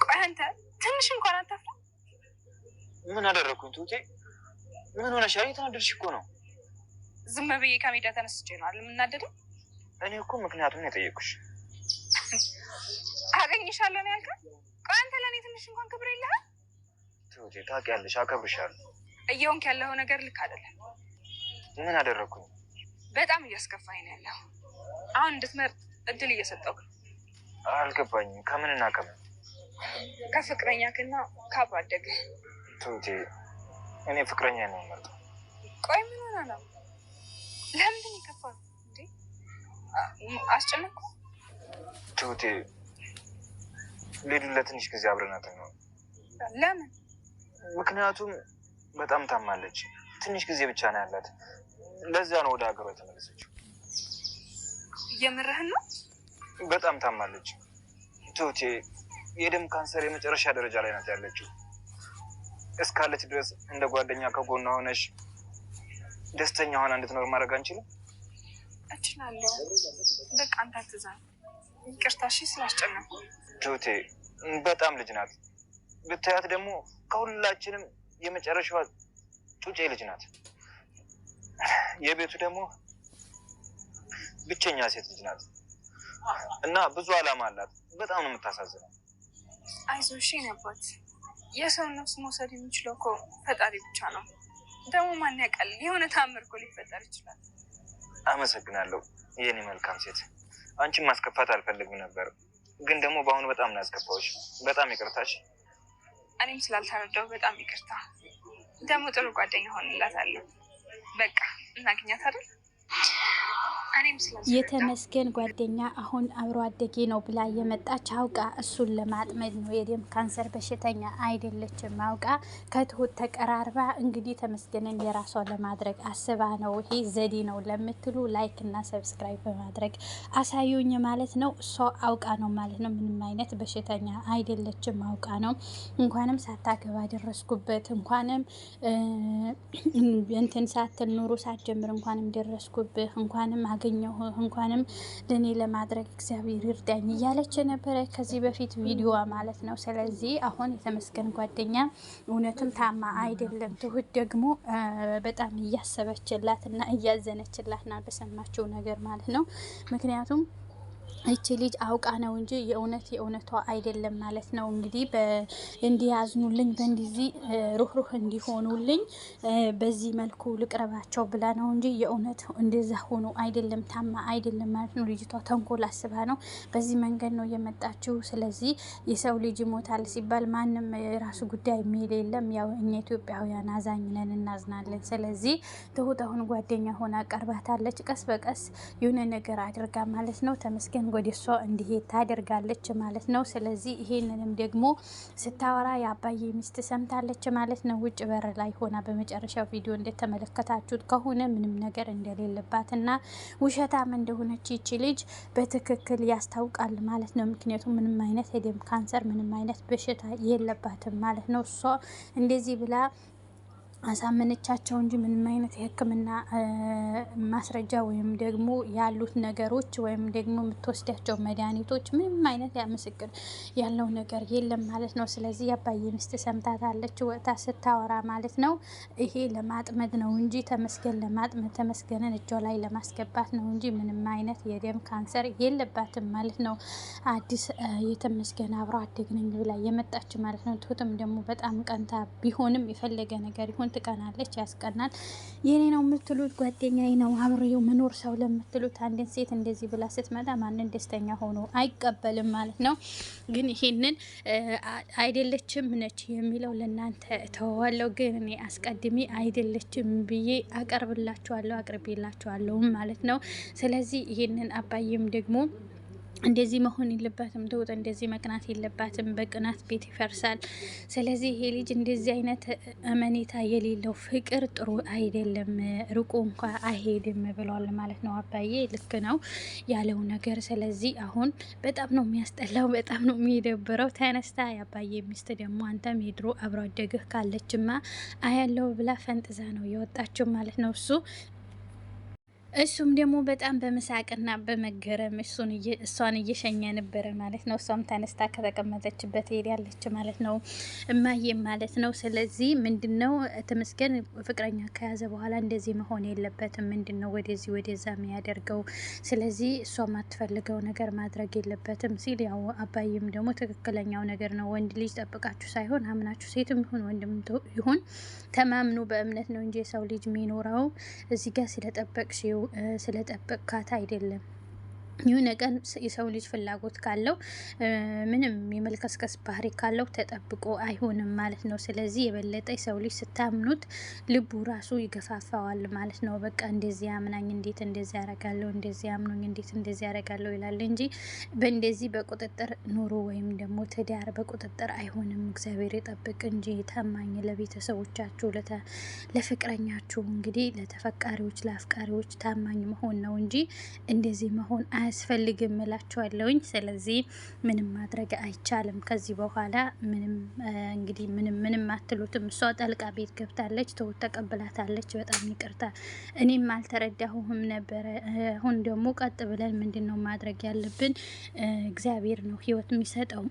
ቆይ አንተ ትንሽ እንኳን አታፍርም? ምን አደረኩኝ ቱቴ? ምን ሆነሻል? የተናደድሽ እኮ ነው። ዝም ብዬ ከሜዳ ተነስቼ ነው አይደል የምናደደው? እኔ እኮ ምክንያቱም የጠየኩሽ። አገኝሻለሁ ነው ያልከው? ቆይ አንተ ለእኔ ትንሽ እንኳን ክብር የለህም? ቱቴ ታውቂያለሽ፣ አከብርሻለሁ። እየሆንክ ያለው ነገር ልክ አይደለም። ምን አደረኩኝ? በጣም እያስከፋኝ ነው ያለው። አሁን እንድትመርጥ እድል እየሰጠው። አልገባኝም። ከምንና ከምን? ከፍቅረኛክና ከአብሮ አደግህ። ቱቴ እኔ ፍቅረኛ ነው የምመርጠው። ቆይ ምን ሆነ ነው? ለምንድን ይከፋል እንዴ? አስጨነቁ? ቱቴ ሌዱ ለትንሽ ጊዜ አብረናት ነው። ለምን? ምክንያቱም በጣም ታማለች። ትንሽ ጊዜ ብቻ ነው ያላት። ለዛ ነው ወደ ሀገሯ የተመለሰችው። የምርህን ነው? በጣም ታማለች ቱቴ። የደም ካንሰር የመጨረሻ ደረጃ ላይ ናት ያለችው። እስካለች ድረስ እንደ ጓደኛ ከጎኗ ሆነሽ ደስተኛ ሆና እንድትኖር ማድረግ አንችልም? እችላለሁ። በቃ አንተ አትዘን። ይቅርታ እሺ ስላስጨነኩ። ቱቴ በጣም ልጅ ናት። ብታያት ደግሞ ከሁላችንም የመጨረሻዋ ጩጬ ልጅ ናት። የቤቱ ደግሞ ብቸኛ ሴት ልጅ ናት እና ብዙ አላማ አላት። በጣም ነው የምታሳዝነው። አይዞሽ ነባት። የሰውን ነፍስ መውሰድ የሚችለው እኮ ፈጣሪ ብቻ ነው። ደግሞ ማን ያውቃል? የሆነ ታምር እኮ ሊፈጠር ይችላል። አመሰግናለሁ የኔ መልካም ሴት። አንቺን ማስከፋት አልፈልግም ነበር፣ ግን ደግሞ በአሁኑ በጣም ነው ያስከፋሁሽ። በጣም ይቅርታሽ። እኔም ስላልተረዳሁ በጣም ይቅርታ። ደግሞ ጥሩ ጓደኛ ሆንላታለሁ። በቃ እናገኛት አይደል? የተመስገን ጓደኛ አሁን አብሮ አደጌ ነው ብላ የመጣች አውቃ እሱን ለማጥመድ ነው። የደም ካንሰር በሽተኛ አይደለችም። አውቃ ከትሁት ተቀራርባ እንግዲህ ተመስገንን የራሷ ለማድረግ አስባ ነው። ይሄ ዘዴ ነው ለምትሉ ላይክ እና ሰብስክራይብ በማድረግ አሳዩኝ ማለት ነው። እሷ አውቃ ነው ማለት ነው። ምንም አይነት በሽተኛ አይደለችም። አውቃ ነው። እንኳንም ሳታገባ ደረስኩበት፣ እንኳንም እንትን ሳትል ኑሮ ሳትጀምር እንኳንም ደረስኩብህ፣ እንኳንም አገኘሁ፣ እንኳንም ለኔ ለማድረግ እግዚአብሔር ይርዳኝ እያለች ነበረ ከዚህ በፊት ቪዲዮዋ ማለት ነው። ስለዚህ አሁን የተመስገን ጓደኛ እውነትም ታማ አይደለም። ትሁት ደግሞ በጣም እያሰበችላት እና እያዘነችላት ና በሰማችው ነገር ማለት ነው። ምክንያቱም እቺ ልጅ አውቃ ነው እንጂ የእውነቷ አይደለም ማለት ነው። እንግዲህ እንዲያዝኑልኝ በእንዲዚህ ሩህሩህ እንዲሆኑልኝ በዚህ መልኩ ልቅረባቸው ብላ ነው እንጂ የእውነት እንደዛ ሆኖ አይደለም፣ ታማ አይደለም ማለት ነው። ልጅቷ ተንኮል አስባ ነው በዚህ መንገድ ነው የመጣችው። ስለዚህ የሰው ልጅ ይሞታል ሲባል ማንም የራሱ ጉዳይ የሚል የለም። ያው እኛ ኢትዮጵያውያን አዛኝ ነን፣ እናዝናለን። ስለዚህ ትሁት አሁን ጓደኛ ሆና ቀርባታለች። ቀስ በቀስ የሆነ ነገር አድርጋ ማለት ነው ተመስገን ወደ እሷ እንዲሄድ ታደርጋለች ማለት ነው። ስለዚህ ይሄንንም ደግሞ ስታወራ የአባዬ ሚስት ሰምታለች ማለት ነው። ውጭ በር ላይ ሆና በመጨረሻው ቪዲዮ እንደተመለከታችሁት ከሆነ ምንም ነገር እንደሌለባትና ውሸታም እንደሆነች ይቺ ልጅ በትክክል ያስታውቃል ማለት ነው። ምክንያቱም ምንም አይነት የደም ካንሰር ምንም አይነት በሽታ የለባትም ማለት ነው። እሷ እንደዚህ ብላ አሳመነቻቸው እንጂ ምንም አይነት የሕክምና ማስረጃ ወይም ደግሞ ያሉት ነገሮች ወይም ደግሞ የምትወስዳቸው መድኃኒቶች ምንም አይነት ምስክር ያለው ነገር የለም ማለት ነው። ስለዚህ የአባዬ ሚስት ሰምታታለች ወጥታ ስታወራ ማለት ነው። ይሄ ለማጥመድ ነው እንጂ ተመስገን ለማጥመድ ተመስገንን እጇ ላይ ለማስገባት ነው እንጂ ምንም አይነት የደም ካንሰር የለባትም ማለት ነው። አዲስ የተመስገን አብሮ አደግ ነኝ ብላ የመጣች ማለት ነው። ትሁትም ደግሞ በጣም ቀንታ ቢሆንም የፈለገ ነገር ይሁን ትቀናለች፣ ያስቀናል። የኔ ነው የምትሉት ጓደኛዬ ነው አብሬው መኖር ሰው ለምትሉት አንድን ሴት እንደዚህ ብላ ስትመጣ ማንን ደስተኛ ሆኖ አይቀበልም ማለት ነው። ግን ይሄንን አይደለችም ነች የሚለው ለእናንተ ተዋዋለሁ። ግን እኔ አስቀድሜ አይደለችም ብዬ አቀርብላችኋለሁ፣ አቅርቤላችኋለሁ ማለት ነው። ስለዚህ ይሄንን አባዬም ደግሞ እንደዚህ መሆን የለባትም። ትሁት እንደዚህ መቅናት የለባትም። በቅናት ቤት ይፈርሳል። ስለዚህ ይሄ ልጅ እንደዚህ አይነት አመኔታ የሌለው ፍቅር ጥሩ አይደለም፣ ርቆ እንኳ አይሄድም ብለዋል ማለት ነው። አባዬ ልክ ነው ያለው ነገር። ስለዚህ አሁን በጣም ነው የሚያስጠላው፣ በጣም ነው የሚደብረው። ተነስታ የአባዬ ሚስት ደግሞ አንተም የድሮ አብሮ አደግህ ካለችማ አያለው ብላ ፈንጥዛ ነው የወጣችው ማለት ነው እሱም ደግሞ በጣም በመሳቅና በመገረም እሷን እየሸኘ ነበረ ማለት ነው። እሷም ተነስታ ከተቀመጠችበት ሄዳለች ማለት ነው፣ እማዬም ማለት ነው። ስለዚህ ምንድን ነው ተመስገን ፍቅረኛ ከያዘ በኋላ እንደዚህ መሆን የለበትም። ምንድን ነው ወደዚህ ወደዛ የሚያደርገው? ስለዚህ እሷ የማትፈልገው ነገር ማድረግ የለበትም ሲል፣ ያው አባይም ደግሞ ትክክለኛው ነገር ነው። ወንድ ልጅ ጠብቃችሁ ሳይሆን አምናችሁ፣ ሴትም ይሁን ወንድም ይሁን ተማምኑ በእምነት ነው እንጂ የሰው ልጅ የሚኖረው እዚህ ጋር ስለጠበቅሽው ስለጠበቅካት አይደለም። ይሁን ቀን የሰው ልጅ ፍላጎት ካለው ምንም የመልከስከስ ባህሪ ካለው ተጠብቆ አይሆንም ማለት ነው። ስለዚህ የበለጠ የሰው ልጅ ስታምኑት ልቡ ራሱ ይገፋፋዋል ማለት ነው። በቃ እንደዚህ አምናኝ እንዴት እንደዚህ ያረጋለሁ፣ እንደዚህ አምኖኝ እንዴት እንደዚህ ያረጋለሁ ይላል እንጂ በእንደዚህ በቁጥጥር ኑሮ ወይም ደግሞ ትዳር በቁጥጥር አይሆንም። እግዚአብሔር ይጠብቅ እንጂ ታማኝ ለቤተሰቦቻችሁ፣ ለፍቅረኛችሁ እንግዲህ ለተፈቃሪዎች፣ ለአፍቃሪዎች ታማኝ መሆን ነው እንጂ እንደዚህ መሆን አያስፈልግም እላችኋለሁኝ። ስለዚህ ምንም ማድረግ አይቻልም ከዚህ በኋላ ምንም እንግዲህ ምንም አትሉትም። እሷ ጠልቃ ቤት ገብታለች፣ ትሁት ተቀብላታለች። በጣም ይቅርታ እኔም አልተረዳሁም ነበረ። አሁን ደግሞ ቀጥ ብለን ምንድን ነው ማድረግ ያለብን? እግዚአብሔር ነው ህይወት የሚሰጠው።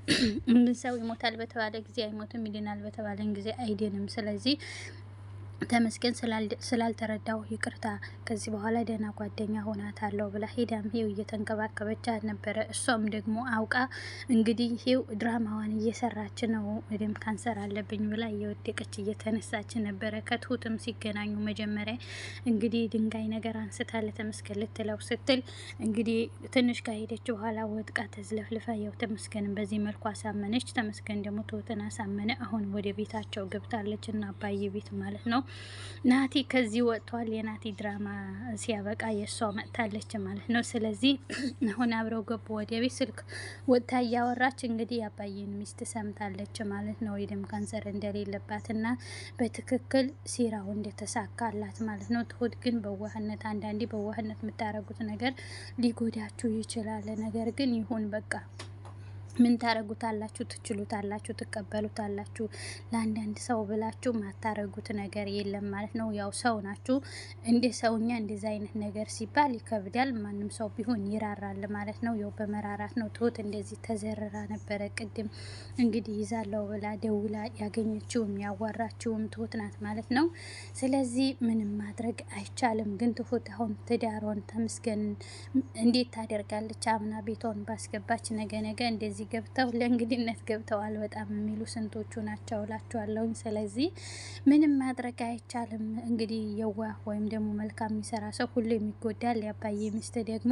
ሰው ይሞታል በተባለ ጊዜ አይሞትም፣ ይድናል በተባለን ጊዜ አይድንም። ስለዚህ ተመስገን ስላልተረዳው ይቅርታ፣ ከዚህ በኋላ ደህና ጓደኛ ሆናታለሁ ብላ ሄዳም ሄው እየተንከባከበቻት ነበረ። እሷም ደግሞ አውቃ እንግዲህ ሄው ድራማዋን እየሰራች ነው። ደም ካንሰር አለብኝ ብላ እየወደቀች እየተነሳች ነበረ። ከትሁትም ሲገናኙ መጀመሪያ እንግዲህ ድንጋይ ነገር አንስታ ለተመስገን ልትለው ስትል እንግዲህ ትንሽ ካሄደች በኋላ ወድቃ ተዝለፍልፋ ያው ተመስገንን በዚህ መልኩ አሳመነች። ተመስገን ደግሞ ትሁትን አሳመነ። አሁን ወደ ቤታቸው ገብታለች እና አባዬ ቤት ማለት ነው። ናቲ ከዚህ ወጥቷል። የናቲ ድራማ ሲያበቃ የእሷ መጥታለች ማለት ነው። ስለዚህ አሁን አብረው ገቡ ወደ ቤት። ስልክ ወጥታ እያወራች እንግዲህ የአባዬን ሚስት ሰምታለች ማለት ነው። የደም ካንሰር እንደሌለባትና በትክክል ሲራው እንደተሳካላት ማለት ነው። ትሁት ግን በዋህነት፣ አንዳንዴ በዋህነት የምታረጉት ነገር ሊጎዳችሁ ይችላል። ነገር ግን ይሁን በቃ ምን ታረጉታላችሁ? ትችሉታላችሁ፣ ትቀበሉታላችሁ። ለአንዳንድ ሰው ብላችሁ ማታረጉት ነገር የለም ማለት ነው። ያው ሰው ናችሁ። እንደ ሰውኛ እንደዚ አይነት ነገር ሲባል ይከብዳል። ማንም ሰው ቢሆን ይራራል ማለት ነው። ያው በመራራት ነው። ትሁት እንደዚህ ተዘርራ ነበረ። ቅድም እንግዲህ ይዛለው ብላ ደውላ ያገኘችውም ያዋራችውም ትሁት ናት ማለት ነው። ስለዚህ ምንም ማድረግ አይቻልም። ግን ትሁት አሁን ትዳሯን ተመስገንን እንዴት ታደርጋለች? አምና ቤቷን ባስገባች ነገ እንደዚህ ገብተው ለእንግድነት ገብተዋል። በጣም የሚሉ ስንቶቹ ናቸው እላችኋለሁኝ። ስለዚህ ምንም ማድረግ አይቻልም። እንግዲህ የዋህ ወይም ደግሞ መልካም የሚሰራ ሰው ሁሌም ይጎዳል። የአባዬ ሚስት ደግሞ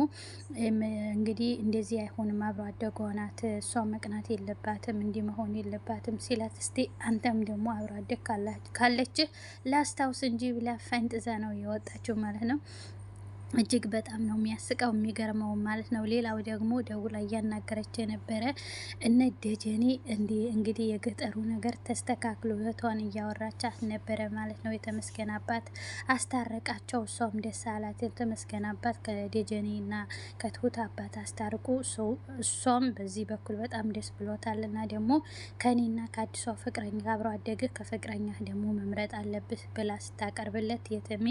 እንግዲህ እንደዚህ አይሆንም፣ አብሮ አደጓ ናት፣ እሷ መቅናት የለባትም፣ እንዲህ መሆን የለባትም ሲላት፣ እስቲ አንተም ደግሞ አብሮ አደግ ካለች ላስታውስ እንጂ ብላ ፈንጥዛ ነው የወጣችው ማለት ነው። እጅግ በጣም ነው የሚያስቀው የሚገርመው ማለት ነው። ሌላው ደግሞ ደውላ እያናገረች የነበረ እነ ደጀኔ እንግዲህ የገጠሩ ነገር ተስተካክሎ እህቷን እያወራቻት ነበረ ማለት ነው። የተመስገን አባት አስታረቃቸው። እሷም ደስ አላት። የተመስገን አባት ከደጀኔና ከትሁት አባት አስታርቁ። እሷም በዚህ በኩል በጣም ደስ ብሎታል። እና ደግሞ ከኔና ከአዲሷ ፍቅረኛ አብሮ አደግ ከፍቅረኛ ደግሞ መምረጥ አለብህ ብላ ስታቀርብለት የተሜ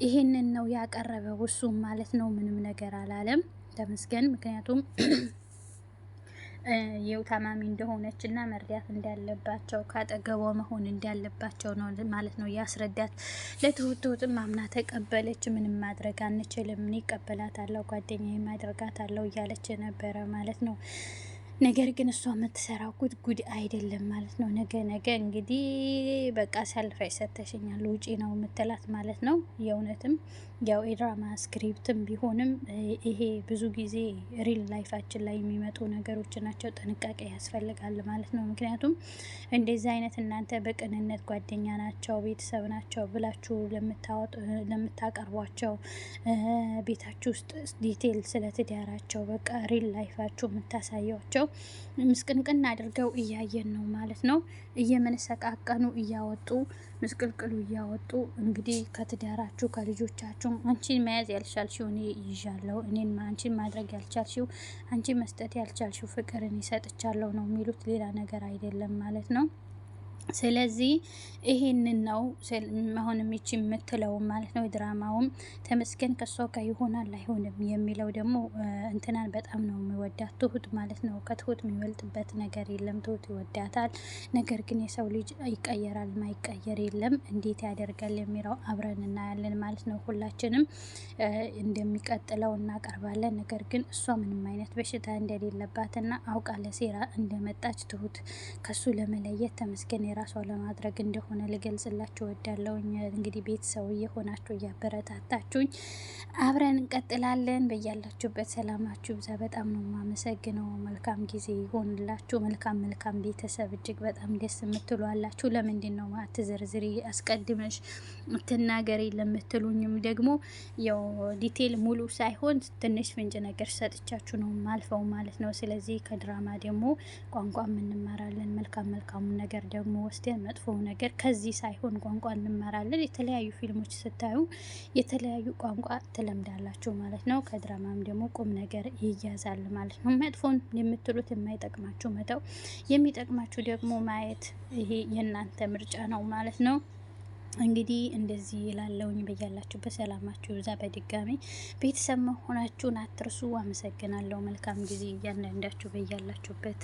ይሄንን ነው ያቀረበው እሱ ማለት ነው። ምንም ነገር አላለም ተመስገን። ምክንያቱም የው ታማሚ እንደሆነች እና መርዳት እንዳለባቸው ካጠገቧ መሆን እንዳለባቸው ነው ማለት ነው ያስረዳት። ለትሁትም አምና ተቀበለች። ምንም ማድረግ አንችልም፣ እኔ እቀበላታለሁ፣ ጓደኛዬ ማድረጋታለሁ እያለች ነበረ ማለት ነው። ነገር ግን እሷ የምትሰራው ጉድ አይደለም ማለት ነው። ነገ እንግዲህ በቃ ሰልፍ አይሰተሽኛል ውጪ ነው የምትላት ማለት ነው። የእውነትም ያው የድራማ ስክሪፕትም ቢሆንም ይሄ ብዙ ጊዜ ሪል ላይፋችን ላይ የሚመጡ ነገሮች ናቸው። ጥንቃቄ ያስፈልጋል ማለት ነው። ምክንያቱም እንደዚህ አይነት እናንተ በቅንነት ጓደኛ ናቸው ቤተሰብ ናቸው ብላችሁ ለምታቀርቧቸው ቤታችሁ ውስጥ ዲቴል ስለ ትዳራቸው በቃ ሪል ላይፋችሁ የምታሳያቸው ምስቅንቅን አድርገው እያየን ነው ማለት ነው። እየመነሰቃቀኑ እያወጡ ምስቅልቅሉ እያወጡ እንግዲህ ከትዳራችሁ ከልጆቻችሁ አንቺን መያዝ ያልቻልሽው እኔ ይዣለሁ፣ እኔን አንቺን ማድረግ ያልቻልሽው አንቺ መስጠት ያልቻልሽው ፍቅር እኔ ሰጥቻለሁ ነው የሚሉት። ሌላ ነገር አይደለም ማለት ነው። ስለዚህ ይሄንን ነው አሁንም ይቺ የምትለው ማለት ነው። ድራማውም ተመስገን ከሷ ጋር ይሆናል አይሆንም የሚለው ደግሞ እንትናን በጣም ነው የሚወዳት ትሁት ማለት ነው። ከትሁት የሚበልጥበት ነገር የለም። ትሁት ይወዳታል። ነገር ግን የሰው ልጅ ይቀየራል፣ ማይቀየር የለም። እንዴት ያደርጋል የሚለው አብረን እናያለን ማለት ነው። ሁላችንም እንደሚቀጥለው እናቀርባለን። ነገር ግን እሷ ምንም አይነት በሽታ እንደሌለባትና አውቃ ለሴራ እንደመጣች ትሁት ከሱ ለመለየት ተመስገን የራሷ ለማድረግ እንደሆነ ልገልጽላችሁ ወዳለሁኝ። እንግዲህ ቤተሰብ እየሆናችሁ እያበረታታችሁኝ አብረን እንቀጥላለን። በያላችሁበት ሰላማችሁ ብዛ። በጣም ነው የማመሰግነው። መልካም ጊዜ ይሆንላችሁ። መልካም ቤተሰብ እጅግ በጣም ደስ የምትሉ አላችሁ። ለምንድን ነው አትዘርዝሪ አስቀድመሽ ትናገሪ ለምትሉኝም ደግሞ ያው ዲቴል ሙሉ ሳይሆን ትንሽ ፍንጭ ነገር ሰጥቻችሁ ነው ማልፈው ማለት ነው። ስለዚህ ከድራማ ደግሞ ቋንቋ እንማራለን። መልካሙን ነገር ደግሞ ወስደን መጥፎ ነገር ከዚህ ሳይሆን ቋንቋ እንማራለን። የተለያዩ ፊልሞች ስታዩ የተለያዩ ቋንቋ ትለምዳላችሁ ማለት ነው። ከድራማም ደግሞ ቁም ነገር ይያዛል ማለት ነው። መጥፎን የምትሉት የማይጠቅማችሁ መተው፣ የሚጠቅማችሁ ደግሞ ማየት፣ ይሄ የእናንተ ምርጫ ነው ማለት ነው። እንግዲህ እንደዚህ ይላለውኝ። በያላችሁበት ሰላማችሁ ብዛ። በድጋሚ ቤተሰብ መሆናችሁን አትርሱ። አመሰግናለሁ። መልካም ጊዜ እያንዳንዳችሁ በያላችሁበት